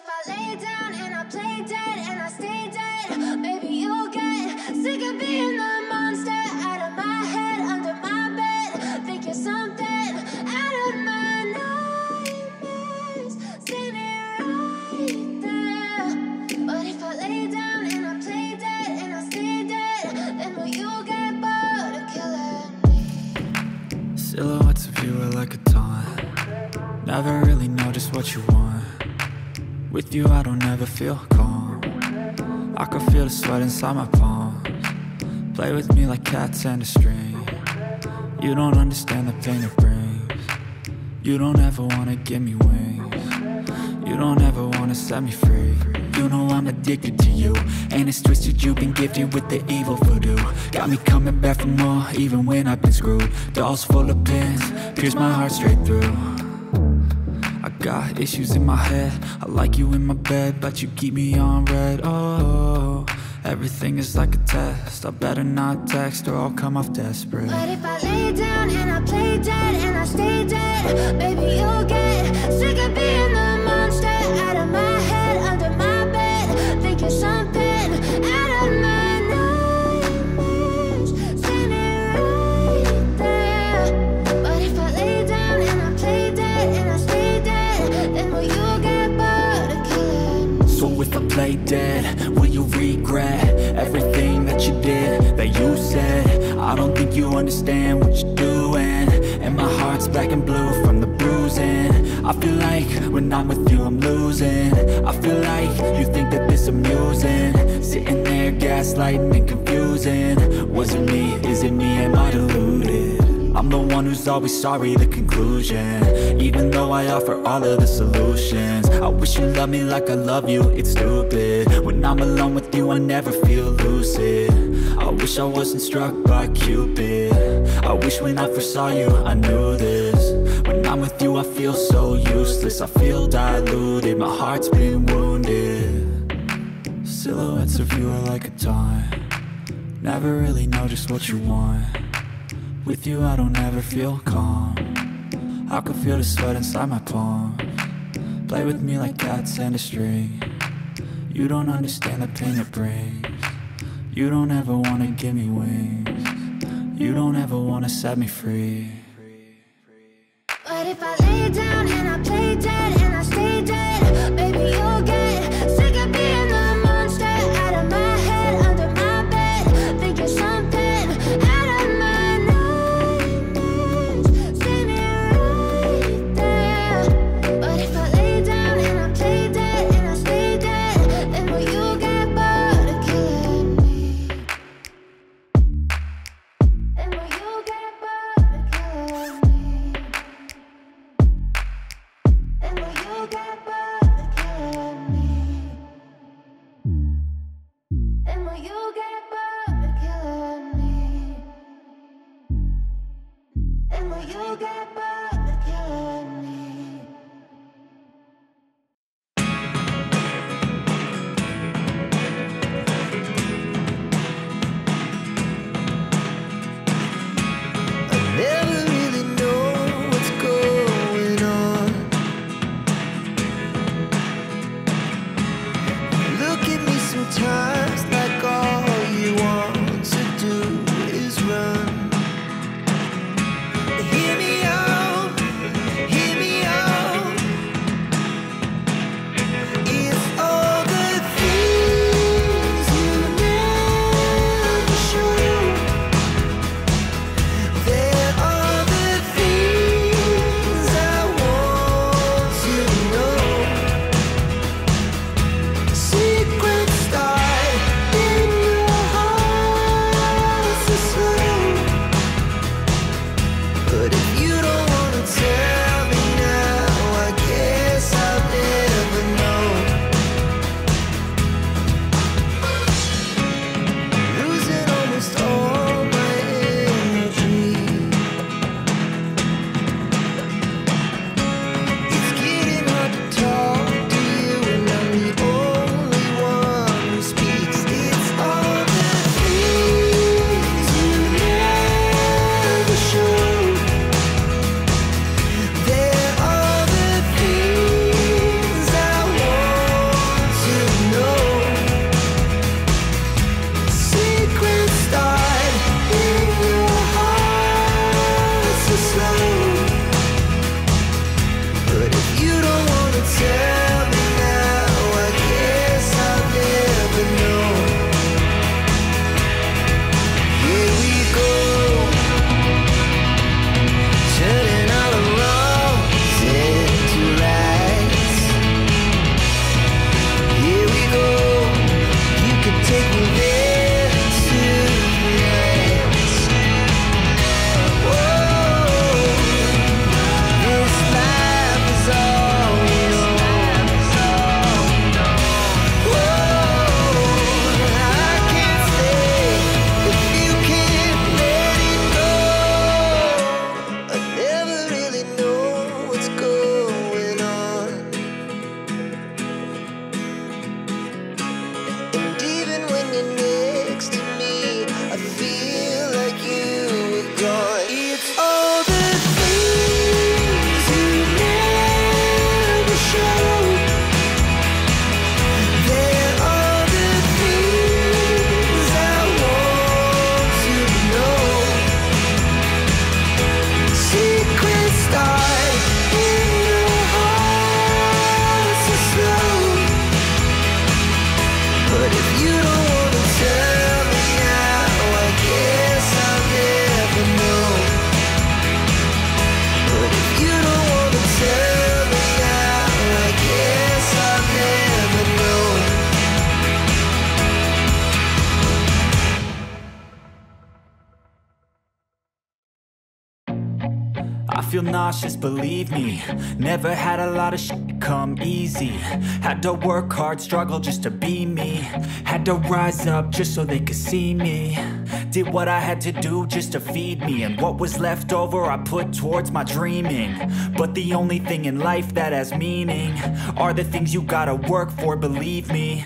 if I lay down and I play dead and I stay dead, maybe you'll get sick of being the monster out of my head, under my bed. Think you're something out of my nightmares, standing right there. But if I lay down and I play dead and I stay dead, then will you get bored of killing me? Silhouettes of you are like a taunt. Never really know just what you want. With you I don't ever feel calm. I can feel the sweat inside my palms. Play with me like cats and a string. You don't understand the pain it brings. You don't ever wanna give me wings. You don't ever wanna set me free. You know I'm addicted to you, and it's twisted, you've been gifted with the evil voodoo. Got me coming back for more, even when I've been screwed. Dolls full of pins, pierce my heart straight through. I got issues in my head, I like you in my bed, but you keep me on red. Oh, everything is like a test, I better not text or I'll come off desperate. But if I lay down and I play dead and I stay dead, maybe you'll get sick of being the monster out of my head, under my bed. Think you're something out of my nightmares, standing right there. But if I lay down and I play dead and I stay dead, then will you get bored of killing me? So if I play dead, will you regret everything that you did, that you said? I don't think you understand what you're doing, and my heart's black and blue from the bruising. I feel like when I'm with you I'm losing. I feel like you think that this amusing, sitting there gaslighting and confusing. Was it me? Is it me? Am I deluded? I'm the one who's always sorry, the conclusion, even though I offer all of the solutions. I wish you loved me like I love you, it's stupid. When I'm alone with you I never feel lucid. I wish I wasn't struck by Cupid. I wish when I first saw you I knew this. When I'm with you I feel so useless, I feel diluted, my heart's been wounded. Silhouettes of you are like a taunt. Never really know just what you want. With you I don't ever feel calm. I can feel the sweat inside my palms. Play with me like cats and a string. You don't understand the pain it brings. You don't ever wanna give me wings. You don't ever wanna set me free. But if I lay down and I play dead and I stay dead, maybe you'll get sick of being the monster out of my head, under my bed. Think you're something out of my nightmares, standing right there. But if I lay down and I play dead and I stay dead, then will you get bored of killing me? Then will you get bored of killing me? feel nauseous, believe me. Never had a lot of shit come easy. Had to work hard, struggle just to be me. Had to rise up just so they could see me. Did what I had to do just to feed me, and what was left over I put towards my dreaming. But the only thing in life that has meaning are the things you gotta work for, believe me.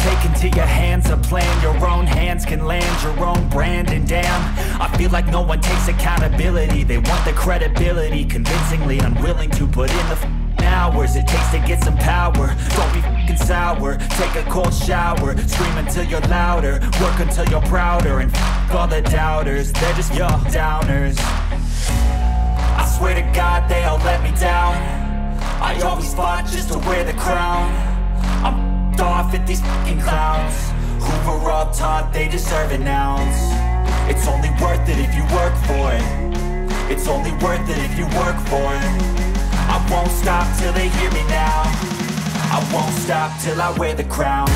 Take into your hands a plan, your own hands can land your own brand. And damn, I feel like no one takes accountability. They want the credibility, convincingly unwilling to put in the hours it takes to get some power. Don't be fucking sour, take a cold shower. Scream until you're louder, work until you're prouder. And all the doubters, they're just your downers. I swear to God they all let me down. I always fought just to wear the crown. I'm off at these fucking clowns who were all taught they deserve an ounce. It's only worth it if you work for it. It's only worth it if you work for it. I won't stop till they hear me now. I won't stop till I wear the crown.